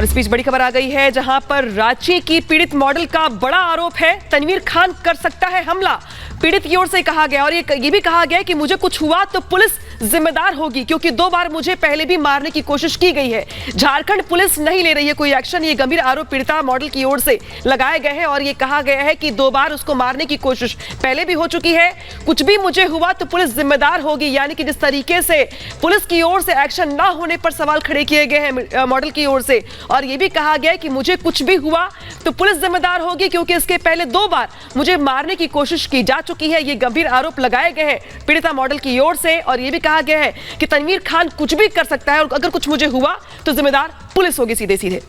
और इस बीच बड़ी खबर आ गई है जहां पर रांची की पीड़ित मॉडल का बड़ा आरोप है, तनवीर खान कर सकता है हमला। पीड़ित की ओर से कहा गया और ये भी कहा गया कि मुझे कुछ हुआ तो पुलिस जिम्मेदार होगी, क्योंकि 2 बार मुझे पहले भी मारने की कोशिश की गई है। झारखंड पुलिस नहीं ले रही है कोई एक्शन। ये गंभीर आरोप पीड़िता मॉडल की ओर से लगाए गए हैं और ये कहा गया है कि 2 बार उसको मारने की कोशिश पहले भी हो चुकी है। कुछ भी मुझे हुआ तो पुलिस जिम्मेदार होगी, यानी कि जिस तरीके से पुलिस की ओर से एक्शन ना होने पर सवाल खड़े किए गए हैं मॉडल की ओर से। और ये भी कहा गया कि मुझे कुछ भी हुआ तो पुलिस जिम्मेदार होगी, क्योंकि इसके पहले 2 बार मुझे मारने की कोशिश की जा चुकी है। ये गंभीर आरोप लगाए गए हैं पीड़िता मॉडल की ओर से और ये भी कहा गया है कि तनवीर खान कुछ भी कर सकता है और अगर कुछ मुझे हुआ तो जिम्मेदार पुलिस होगी सीधे सीधे।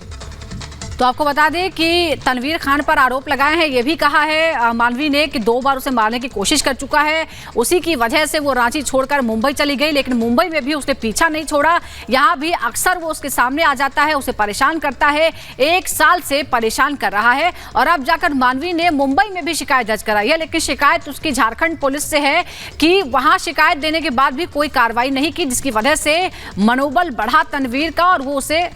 तो आपको बता दें कि तनवीर खान पर आरोप लगाए हैं। ये भी कहा है मानवी ने कि 2 बार उसे मारने की कोशिश कर चुका है। उसी की वजह से वो रांची छोड़कर मुंबई चली गई, लेकिन मुंबई में भी उसने पीछा नहीं छोड़ा। यहाँ भी अक्सर वो उसके सामने आ जाता है, उसे परेशान करता है। 1 साल से परेशान कर रहा है और अब जाकर मानवी ने मुंबई में भी शिकायत दर्ज कराई है, लेकिन शिकायत उसकी झारखंड पुलिस से है कि वहाँ शिकायत देने के बाद भी कोई कार्रवाई नहीं की, जिसकी वजह से मनोबल बढ़ा तनवीर का और वो उसे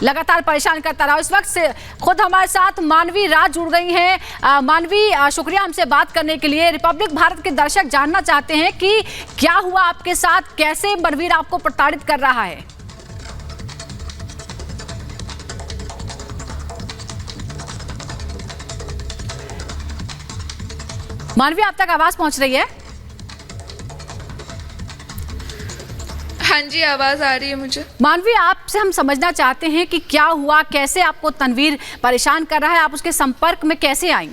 लगातार परेशान करता रहा। इस वक्त से खुद हमारे साथ मानवी राज जुड़ गई हैं। मानवी, शुक्रिया हमसे बात करने के लिए। रिपब्लिक भारत के दर्शक जानना चाहते हैं कि क्या हुआ आपके साथ, कैसे मनवीर आपको प्रताड़ित कर रहा है? मानवी, आप तक आवाज पहुंच रही है? हाँ जी, आवाज आ रही है मुझे। मानवी, आपसे हम समझना चाहते हैं कि क्या हुआ, कैसे आपको तनवीर परेशान कर रहा है, आप उसके संपर्क में कैसे आई?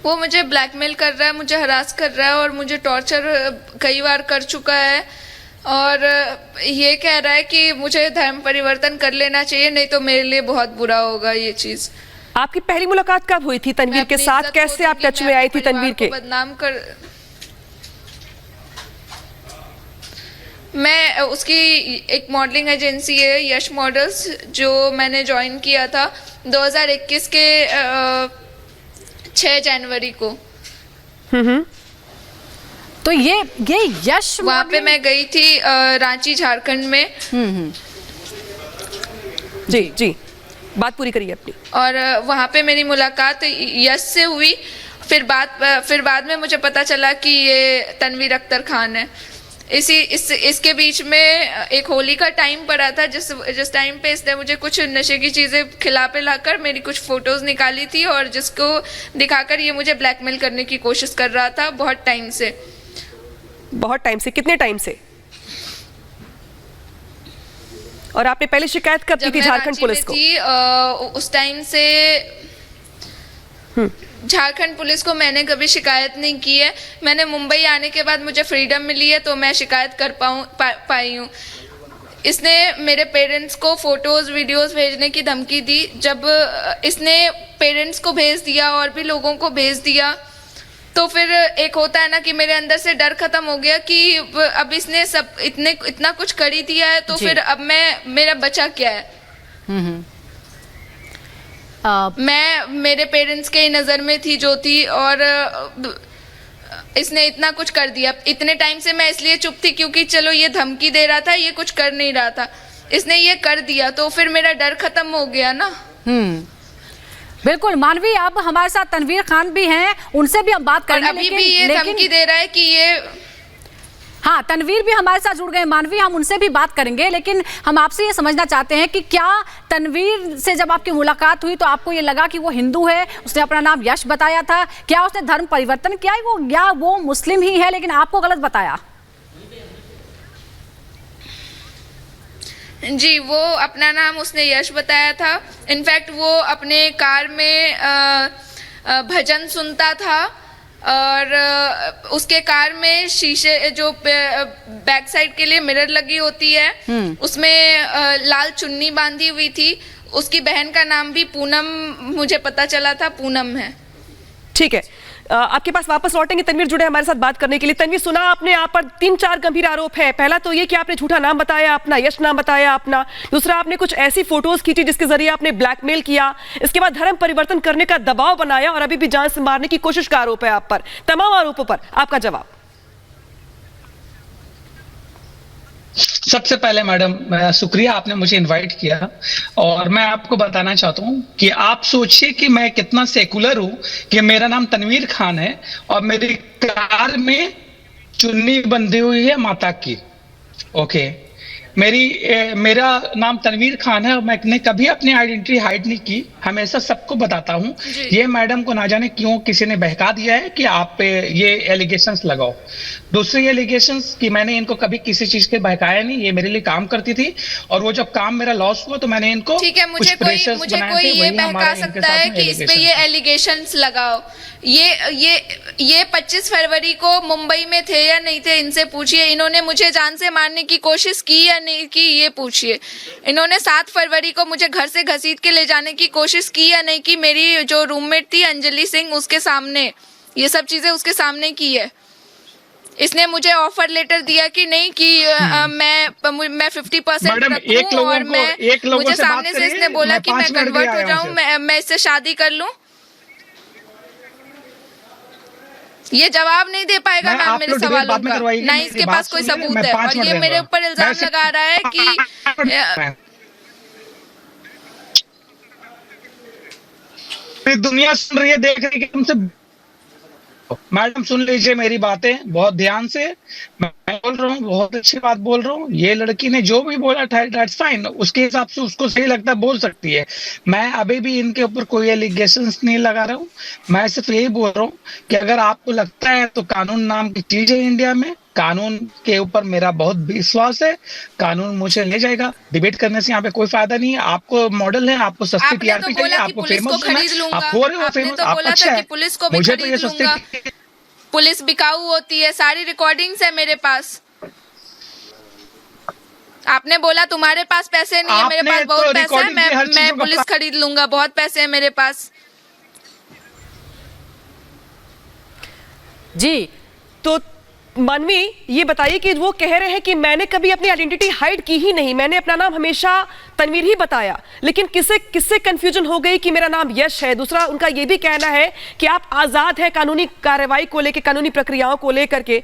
वो मुझे ब्लैकमेल कर रहा है, मुझे हरास कर रहा है और मुझे टॉर्चर कई बार कर चुका है और ये कह रहा है कि मुझे धर्म परिवर्तन कर लेना चाहिए, नहीं तो मेरे लिए बहुत बुरा होगा ये चीज। आपकी पहली मुलाकात कब हुई थी तनवीर के साथ? कैसे आप टच में आई थी तनवीर के? बदनाम कर मैं उसकी एक मॉडलिंग एजेंसी है यश मॉडल्स, जो मैंने ज्वाइन किया था 2021 के 6 जनवरी को। तो ये यश वहाँ पे मैं गई थी रांची झारखंड में। जी जी, बात पूरी करिए अपनी। और वहाँ पे मेरी मुलाकात यश से हुई। फिर बाद में मुझे पता चला कि ये तनवीर अख्तर खान है। इसके बीच में एक होली का टाइम पड़ा था, जिस टाइम पे इसने मुझे कुछ नशे की चीज़ें खिला पिलाकर मेरी कुछ फ़ोटोज़ निकाली थी और जिसको दिखाकर ये मुझे ब्लैकमेल करने की कोशिश कर रहा था बहुत टाइम से। कितने टाइम से? और आपने पहले शिकायत कब की थी झारखंड पुलिस को? उस टाइम से झारखंड पुलिस को मैंने कभी शिकायत नहीं की है। मैंने मुंबई आने के बाद मुझे फ्रीडम मिली है तो मैं शिकायत कर पाई हूँ। इसने मेरे पेरेंट्स को फोटोज़ वीडियोज़ भेजने की धमकी दी। जब इसने पेरेंट्स को भेज दिया और भी लोगों को भेज दिया तो फिर एक होता है ना कि मेरे अंदर से डर खत्म हो गया कि अब इसने सब इतना कुछ कर ही दिया है तो फिर अब मेरा बचा क्या है। मैं मेरे पेरेंट्स के नज़र में थी जो थी और इसने इतना कुछ कर दिया। इतने टाइम से मैं इसलिए चुप थी क्योंकि चलो ये धमकी दे रहा था, ये कुछ कर नहीं रहा था, इसने ये कर दिया तो फिर मेरा डर खत्म हो गया ना। बिल्कुल मानवी, अब हमारे साथ तनवीर खान भी हैं, उनसे भी हम बात करेंगे। अभी भी ये धमकी दे रहा है कि ये हाँ, तनवीर भी हमारे साथ जुड़ गए। मानवी, हम उनसे भी बात करेंगे, लेकिन हम आपसे ये समझना चाहते हैं कि क्या तनवीर से जब आपकी मुलाकात हुई तो आपको ये लगा कि वो हिंदू है, उसने अपना नाम यश बताया था, क्या उसने धर्म परिवर्तन किया है या वो मुस्लिम ही है लेकिन आपको गलत बताया? जी, वो अपना नाम उसने यश बताया था। इनफैक्ट वो अपने कार में भजन सुनता था और उसके कार में शीशे जो बैक साइड के लिए मिरर लगी होती है उसमें लाल चुन्नी बांधी हुई थी। उसकी बहन का नाम भी पूनम मुझे पता चला था, पूनम है। ठीक है, आपके पास वापस लौटेंगे। तनवीर जुड़े हमारे साथ बात करने के लिए। तनवीर, सुना आपने, आप पर 3-4 गंभीर आरोप है। पहला तो ये कि आपने झूठा नाम बताया अपना, यश नाम बताया अपना। दूसरा, आपने कुछ ऐसी फोटोज खींची जिसके जरिए आपने ब्लैकमेल किया। इसके बाद धर्म परिवर्तन करने का दबाव बनाया और अभी भी जान से मारने की कोशिश का आरोप है आप पर। तमाम आरोपों पर आपका जवाब। सबसे पहले मैडम शुक्रिया, आपने मुझे इनवाइट किया। और मैं आपको बताना चाहता हूं कि आप सोचिए कि मैं कितना सेकुलर हूं कि मेरा नाम तनवीर खान है और मेरी कार में चुन्नी बंधी हुई है माता की। ओके, मेरा नाम तनवीर खान है और मैंने कभी अपनी आइडेंटिटी हाइड नहीं की, हमेशा सबको बताता हूं। ये मैडम को ना जाने क्यों किसी ने बहका दिया है कि आप पे ये एलिगेशंस लगाओ। दूसरी एलिगेशंस कि मैंने इनको कभी किसी चीज के बहकाया नहीं, ये मेरे लिए काम करती थी और वो जब काम मेरा लॉस हुआ तो मैंने इनको ठीक है, मुझे कोई ये बहका सकता है कि इस पे ये एलिगेशंस लगाओ। ये 25 फरवरी को मुंबई में थे या नहीं थे, इनसे पूछिए। इन्होंने मुझे जान से मारने की कोशिश की या नहीं की, ये पूछिए। इन्होंने 7 फरवरी को मुझे घर से घसीट के ले जाने की कोशिश की या नहीं की, मेरी जो रूममेट थी अंजलि सिंह उसके सामने, ये सब चीजें उसके सामने की है। इसने मुझे ऑफर लेटर दिया कि नहीं कि मैं 50% रखूं और मुझे सामने से इसने बोला कि मैं कन्वर्ट हो जाऊं, मैं इससे शादी कर लूं। ये जवाब नहीं दे पाएगा मैम मेरे सवालों का, ना इसके पास कोई सबूत है और ये मेरे ऊपर इल्जाम लगा रहा है कि दुनिया सुन रही है, देख रही है कि तुमसे। मैडम सुन लीजिए मेरी बातें बहुत ध्यान से, मैं बोल रहा हूँ, बहुत अच्छी बात बोल रहा हूँ। ये लड़की ने जो भी बोला दैट्स फाइन, उसके हिसाब से उसको सही लगता है बोल सकती है। मैं अभी भी इनके ऊपर कोई एलिगेशंस नहीं लगा रहा हूँ, मैं सिर्फ यही बोल रहा हूँ कि अगर आपको लगता है तो कानून नाम की चीज है इंडिया में, कानून के ऊपर मेरा बहुत विश्वास है, कानून मुझे ले जाएगा। डिबेट करने से यहाँ पे कोई फायदा नहीं है। आपको मॉडल है, आपको सस्ती टीआरपी चाहिए, आपको फेमस होना है, आप हो रहे हो फेमस, आप अच्छा है। पुलिस को भी मुझे तो ये खरीद लूंगा, पुलिस बिकाऊ होती है, सारी रिकॉर्डिंग्स है मेरे पास। आपने बोला तुम्हारे पास पैसे नहीं है, मेरे पास बहुत पैसा है, मैं पुलिस खरीद लूंगा, बहुत पैसे है मेरे पास। जी, तो मानवी ये बताइए कि वो कह रहे हैं कि मैंने कभी अपनी आइडेंटिटी हाइड की ही नहीं, मैंने अपना नाम हमेशा तनवीर ही बताया, लेकिन किससे कंफ्यूजन हो गई कि मेरा नाम यश है। दूसरा उनका ये भी कहना है कि आप आजाद हैं कानूनी कार्रवाई को लेकर, कानूनी प्रक्रियाओं को लेकर के।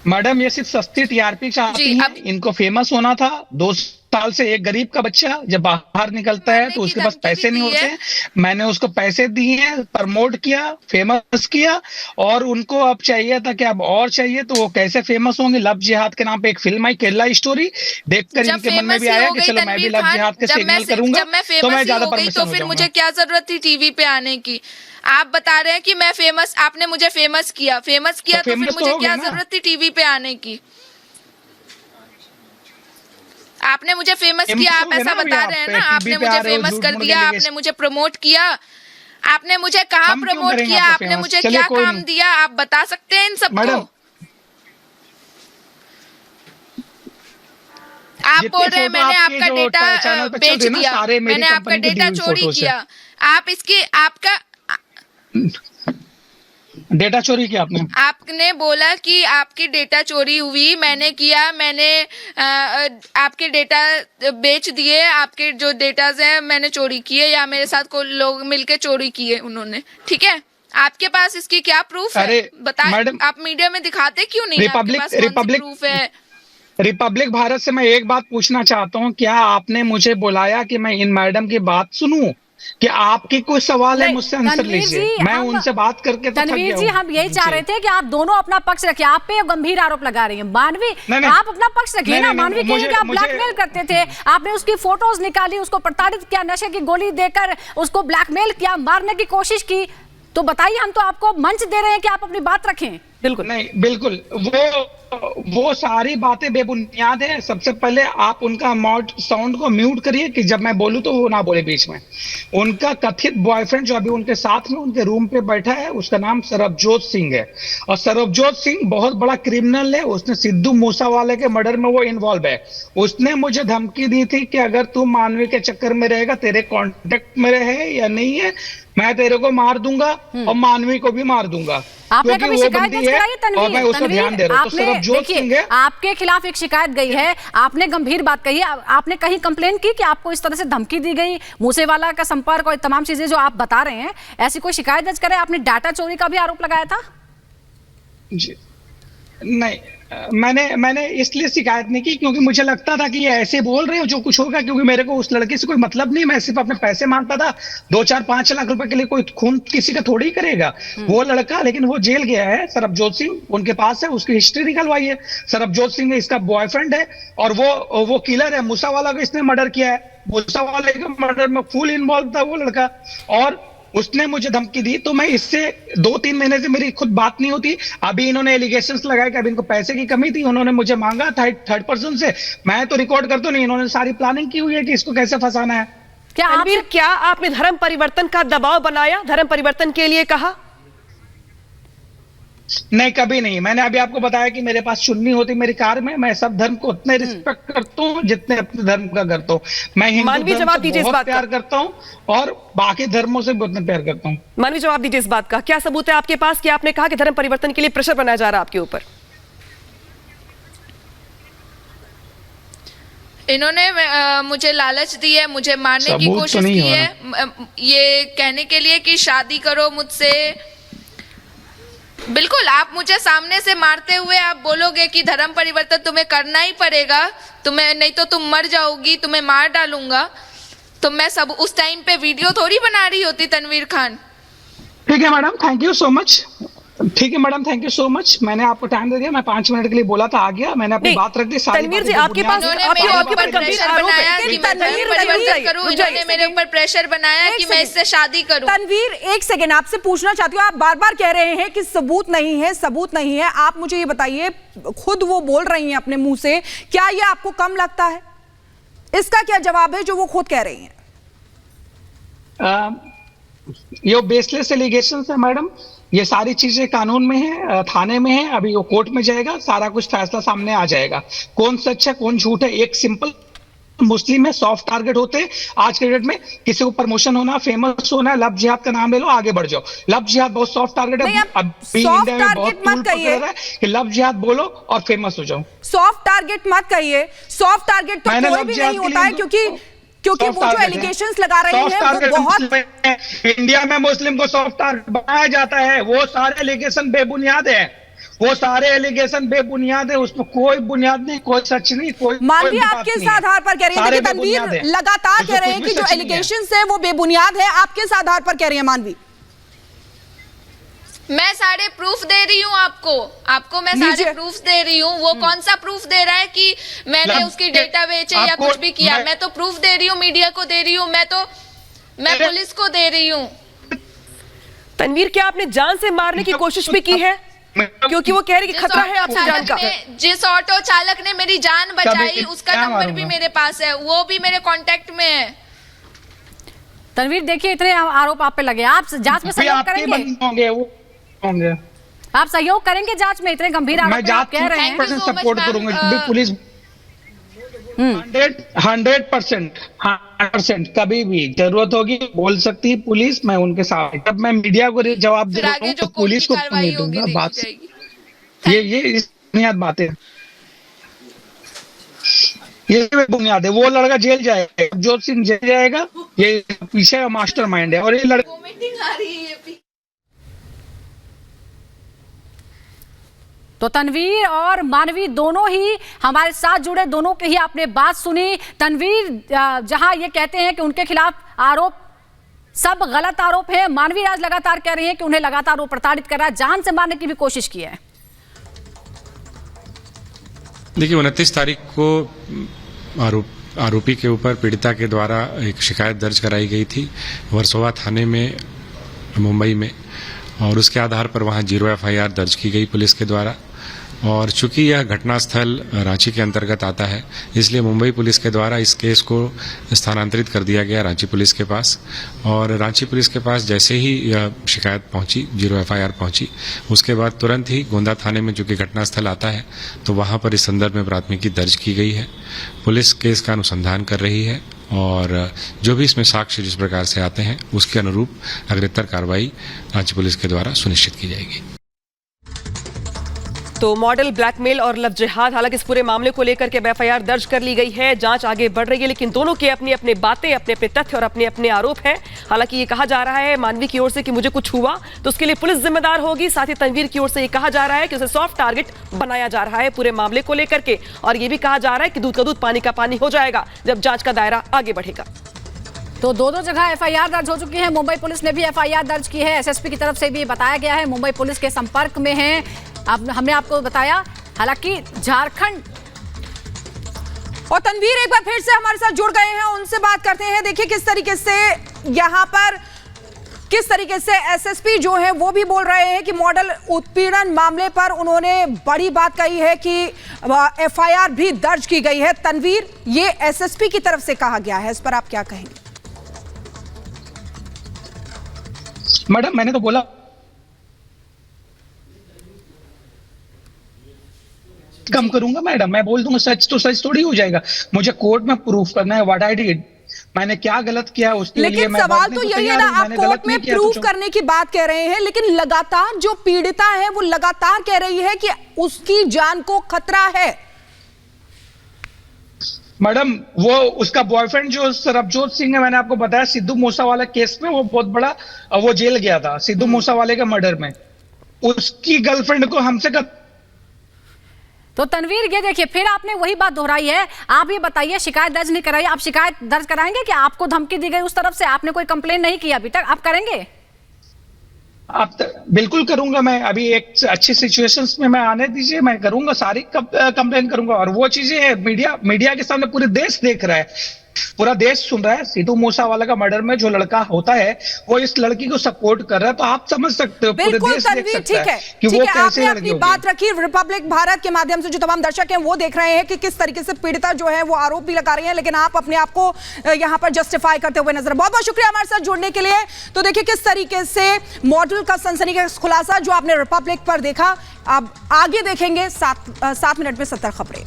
मैडम ये सिर्फ सस्ती टीआरपी चाहती है, इनको फेमस होना था। 2 साल से एक गरीब का बच्चा जब बाहर निकलता है तो उसके पास पैसे नहीं होते, मैंने उसको पैसे दिए, प्रमोट किया, फेमस किया और उनको अब चाहिए था कि अब और चाहिए, तो वो कैसे फेमस होंगे। लव जिहाद के नाम पे एक फिल्म आई केरला स्टोरी, देखकर इनके मन में भी आया कि चलो मैं भी लव जिहाद के सिग्नल करूंगा, तो मैं ज्यादा परमिशन तो फिर मुझे क्या जरूरत थी टीवी पे आने की। आप बता रहे हैं कि मैं फेमस, आपने मुझे फेमस किया तो फिर मुझे क्या जरूरत थी टीवी पे आने की। आपने मुझे फेमस किया, आप ऐसा बता रहे हैं ना, आपने मुझे फेमस कर दिया, आपने मुझे प्रमोट किया, आपने मुझे कहाँ प्रमोट किया, आपने मुझे क्या काम दिया, आप बता सकते हैं इन सबको। आप बोल रहे हैं मैंने आपका डेटा बेच दिया, मैंने आपका डेटा चोरी किया, आप इसकी आपका डेटा चोरी किया आपने बोला कि आपकी डेटा चोरी हुई, मैंने किया, मैंने आपके डेटा बेच दिए, आपके जो डेटाज हैं मैंने चोरी किए या मेरे साथ कोई लोग मिलके चोरी किए उन्होंने, ठीक है। आपके पास इसकी क्या प्रूफ है बताएं, आप मीडिया में दिखाते क्यों नहीं, आपके पास कौन सी प्रूफ है। रिपब्लिक भारत से मैं एक बात पूछना चाहता हूँ, क्या आपने मुझे बुलाया कि मैं इन मैडम की बात सुनूं कि आपके कोई सवाल है मुझसे आंसर लीजिए, मैं उनसे बात करके तो तनवीर जी हम यही चाह रहे थे कि आप दोनों अपना पक्ष रखिए, आप पे गंभीर आरोप लगा रही हैं। मानवी आप अपना पक्ष रखिए ना, मानवी कहें कि आप ब्लैकमेल करते थे, आपने उसकी फोटोज निकाली, उसको प्रताड़ित किया, नशे की गोली देकर उसको ब्लैकमेल किया, मारने की कोशिश की, तो बताइए, हम तो आपको मंच दे रहे हैं कि आप अपनी बात रखें। बिल्कुल नहीं, बिल्कुल वो सारी बातें बेबुनियाद है। सबसे पहले आप उनका साउंड को म्यूट करिए कि जब मैं बोलूं तो वो ना बोले बीच में। उनका कथित बॉयफ्रेंड जो अभी उनके साथ में उनके रूम पे बैठा है, उसका नाम सरबजोत सिंह है और सरबजोत सिंह बहुत बड़ा क्रिमिनल है, उसने सिद्धू मूसावाले के मर्डर में वो इन्वॉल्व है। उसने मुझे धमकी दी थी कि अगर तू मानवी के चक्कर में रहेगा, तेरे कॉन्टेक्ट में रहे या नहीं है, मैं तेरे को मार दूंगा और मानवी को भी मार दूंगा। आपने कभी शिकायत दर्ज कराई तनवीर? देखिए आपके खिलाफ एक शिकायत गई है, आपने गंभीर बात कही, आपने कहीं कंप्लेन की कि आपको इस तरह से धमकी दी गई, मूसेवाला का संपर्क और तमाम चीजें जो आप बता रहे हैं, ऐसी कोई शिकायत दर्ज करे? आपने डाटा चोरी का भी आरोप लगाया था। जी नहीं, मैंने इसलिए शिकायत नहीं की क्योंकि मुझे लगता था कि ये ऐसे बोल रहे हो जो कुछ होगा, क्योंकि मेरे को उस लड़के से कोई मतलब नहीं, मैं सिर्फ अपने पैसे मांगता था। 2-4-5 लाख रुपए के लिए कोई खून किसी का थोड़ी करेगा। वो लड़का लेकिन वो जेल गया है, सरबजोत सिंह उनके पास है, उसकी हिस्ट्री निकलवाई है। सरबजोत सिंह इसका बॉयफ्रेंड है और वो किलर है। मूसावाला को इसने मर्डर किया है, मूसावाला के मर्डर में फुल इन्वॉल्व था वो लड़का, और उसने मुझे धमकी दी। तो मैं इससे 2-3 महीने से मेरी खुद बात नहीं होती। अभी इन्होंने एलिगेशंस लगाए कि अभी इनको पैसे की कमी थी, उन्होंने मुझे मांगा था थर्ड पर्सन से। मैं तो रिकॉर्ड करता नहीं, इन्होंने सारी प्लानिंग की हुई है कि इसको कैसे फंसाना है। क्या आपने धर्म परिवर्तन का दबाव बनाया, धर्म परिवर्तन के लिए कहा? नहीं, कभी नहीं। मैंने अभी आपको बताया कि मेरे पास चुन्नी होती मेरी कार में। मैं सब धर्म को उतने रिस्पेक्ट करता हूँ जितने अपने धर्म का करता हूँ। मैं हिंदू धर्म से बहुत प्यार करता हूँ और बाकी धर्मों से भी उतना प्यार करता हूँ। मानवी, जवाब दीजिए इस बात का। क्या सबूत है आपके पास कि आपने कहा कि धर्म परिवर्तन के लिए प्रेशर बनाया जा रहा है आपके ऊपर? इन्होंने मुझे लालच दी है, मुझे मारने की कोशिश की है, ये कहने के लिए कि शादी करो मुझसे। बिल्कुल, आप मुझे सामने से मारते हुए आप बोलोगे कि धर्म परिवर्तन तुम्हें करना ही पड़ेगा, तुम्हें नहीं तो तुम मर जाओगी, तुम्हें मार डालूंगा। तो मैं सब उस टाइम पे वीडियो थोड़ी बना रही होती तनवीर खान। ठीक है madam, thank you so much. ठीक है madam, thank you so much. मैंने आपको टाइम दे दिया, मैं 5 मिनट के लिए बोला था, आ गया। मैंने अपनी बात रख दी। तनवीर जी, आपके पास आपके ऊपर गंभीर आरोप है कि मैं धर्म परिवर्तन करूं। इन्होंने मेरे ऊपर प्रेशर बनाया कि मैं इससे शादी करूं। तनवीर, एक सेकंड आपसे पूछना चाहती हूँ। आप बार बार कह रहे हैं कि सबूत नहीं है, सबूत नहीं है। आप मुझे ये बताइए, खुद वो बोल रही हैं अपने मुंह से, क्या ये आपको कम लगता है? इसका क्या जवाब है जो वो खुद कह रही हैं? ये बेसलेस एलिगेशंस है मैडम। ये सारी चीजें कानून में है, थाने में है, अभी वो कोर्ट में जाएगा, सारा कुछ फैसला सामने आ जाएगा। कौन सच है कौन झूठ है। एक सिंपल मुस्लिम है, सॉफ्ट टारगेट होते हैं आज के डेट में। किसी को प्रमोशन होना, फेमस होना, लव जिहाद का नाम ले लो, आगे बढ़ जाओ। लव जिहाद बहुत सॉफ्ट टारगेट है। अभी इंडिया में बहुत टूल पकड़ रहा है कि लव जिहाद बोलो और फेमस हो जाओ। सॉफ्ट टारगेट मत कहिए। सॉफ्ट टारगेट तो कोई भी नहीं होता है, क्योंकि वो जो एलिगेशंस लगा रहे हैं वो बहुत। इंडिया में मुस्लिम को सॉफ्ट टारगेट बनाया जाता है। वो सारे एलिगेशन बेबुनियाद है, वो सारे एलिगेशन बेबुनियाद है, उसमें कोई बुनियाद नहीं, कोई सच नहीं, कोई। मानवी, आप किस आधार पर कह रही हैं? तनवीर लगातार कह रहे हैं कि जो एलिगेशंस है वो बेबुनियाद है। आप किस आधार पर कह रही हैं मानवी? मैं सारे प्रूफ दे रही हूँ आपको मैं सारे प्रूफ दे रही हूँ। वो कौन सा प्रूफ दे रहा है कि मैंने उसकी डेटा बेचे या कुछ भी किया? मैं तो प्रूफ दे रही हूँ, मीडिया को दे रही हूँ, मैं पुलिस को दे रही हूँ। तनवीर, क्या आपने जान से मारने की कोशिश भी की है? क्योंकि वो कह रही कि खतरा है आपकी जान का। जिस ऑटो चालक ने मेरी जान बचाई उसका नंबर भी मेरे पास है, वो भी मेरे कांटेक्ट में है। तनवीर, देखिए, इतने आरोप आप पे लगे, आप जांच में सहयोग करेंगे? आप सहयोग करेंगे जांच में? इतने गंभीर आरोप आप कह रहे हैं। सपोर्ट करूंगा पुलिस 100% कभी भी जरूरत होगी बोल सकती है पुलिस, मैं उनके साथ। जब मैं मीडिया को जवाब दे रहा हूँ तो पुलिस को नहीं दूंगा। बात ये बुनियाद बातें, ये बुनियाद है। वो लड़का जेल जाएगा, सरबजोत सिंह जेल जाएगा, ये पीछे मास्टरमाइंड है। और ये लड़का तो तनवीर और मानवी दोनों ही हमारे साथ जुड़े, दोनों की ही आपने बात सुनी। तनवीर जहां ये कहते हैं कि उनके खिलाफ आरोप सब गलत आरोप है, मानवी आज लगातार कह रही है कि उन्हें लगातार वो प्रताड़ित कर रहा है, जान से मारने की भी कोशिश की है। देखिए, 29 तारीख को आरोपी के ऊपर पीड़िता के द्वारा एक शिकायत दर्ज कराई गई थी वर्सोवा थाने में, मुंबई में, और उसके आधार पर वहां 0 FIR दर्ज की गई पुलिस के द्वारा। और चूंकि यह घटनास्थल रांची के अंतर्गत आता है, इसलिए मुंबई पुलिस के द्वारा इस केस को स्थानांतरित कर दिया गया रांची पुलिस के पास। और रांची पुलिस के पास जैसे ही यह शिकायत पहुंची, 0 FIR पहुंची, उसके बाद तुरंत ही गोंदा थाने में चूंकि घटनास्थल आता है तो वहां पर इस संदर्भ में प्राथमिकी दर्ज की गई है। पुलिस केस का अनुसंधान कर रही है और जो भी इसमें साक्ष्य जिस प्रकार से आते हैं उसके अनुरूप अग्रेतर कार्रवाई रांची पुलिस के द्वारा सुनिश्चित की जाएगी। तो मॉडल ब्लैकमेल और लव जिहाद, हालांकि इस पूरे मामले को लेकर के एफआईआर दर्ज कर ली गई है, जांच आगे बढ़ रही है, लेकिन दोनों के अपनी अपनी बातें, अपने अपने तथ्य और अपने अपने आरोप हैं। हालांकि ये कहा जा रहा है मानवी की ओर से कि मुझे कुछ हुआ तो उसके लिए पुलिस जिम्मेदार होगी, साथ ही तनवीर की ओर से ये कहा जा रहा है कि उसे सॉफ्ट टारगेट बनाया जा रहा है पूरे मामले को लेकर के, और ये भी कहा जा रहा है कि दूध का दूध पानी का पानी हो जाएगा जब जांच का दायरा आगे बढ़ेगा। तो दो जगह एफआईआर दर्ज हो चुकी है। मुंबई पुलिस ने भी एफआईआर दर्ज की है, एसएसपी की तरफ से भी बताया गया है, मुंबई पुलिस के संपर्क में है। अब हमने आपको बताया, हालांकि झारखंड और तनवीर एक बार फिर से हमारे साथ जुड़ गए हैं, उनसे बात करते हैं। देखिए किस तरीके से यहाँ पर एसएसपी जो है वो भी बोल रहे हैं कि मॉडल उत्पीड़न मामले पर उन्होंने बड़ी बात कही है कि एफआईआर भी दर्ज की गई है। तनवीर, ये एसएसपी की तरफ से कहा गया है, इस पर आप क्या कहेंगे? मैडम मैंने तो बोला कम करूंगा मैडम, मैं बोल दूंगा सच तो सच थोड़ी हो जाएगा, मुझे कोर्ट में प्रूफ करना है व्हाट आई डिड, मैंने क्या गलत किया उसके लिए। लेकिन सवाल तो यही है ना, आप कोर्ट में प्रूफ करने की बात कह रहे हैं, लेकिन लगातार जो पीड़िता है वो लगातार कह रही है कि उसकी जान को खतरा है। मैडम वो उसका बॉयफ्रेंड जो सरबजोत सिंह है, मैंने आपको बताया सिद्धू मूसावाला केस में वो बहुत बड़ा वो जेल गया था सिद्धू मूसावाले के मर्डर में, उसकी गर्लफ्रेंड को हमसे तो तनवीर ये देखिए फिर आपने वही बात दोहराई है। आप ये बताइए, शिकायत दर्ज नहीं कराई, आप शिकायत दर्ज कराएंगे कि आपको धमकी दी गई उस तरफ से? आपने कोई कंप्लेन नहीं की अभी तक, आप करेंगे? आप बिल्कुल करूंगा मैं, अभी एक अच्छी सिचुएशंस में मैं आने दीजिए, मैं करूंगा, सारी कंप्लेन करूंगा। और वो चीजें मीडिया के सामने पूरे देश देख रहा है, पूरा देश सुन रहा है। सिद्धू मूसावाला का मर्डर में जो लड़का होता है वो इस लड़की को सपोर्ट कर रहा है, तो आप समझ सकते हो, पूरे देश देख सकता है कि वो कैसे आपने अपनी बात रखी। रिपब्लिक भारत के माध्यम से जो तमाम दर्शक हैं वो देख रहे हैं कि किस तरीके से पीड़िता जो है वो आरोप भी लगा रही है, लेकिन आप अपने आप को यहाँ पर जस्टिफाई करते हुए नजर। बहुत बहुत शुक्रिया हमारे साथ जुड़ने के लिए। तो देखिए किस तरीके से मॉडल का सनसनीखेज खुलासा जो आपने रिपब्लिक पर देखा, अब आगे देखेंगे 7 मिनट में 70 खबरें।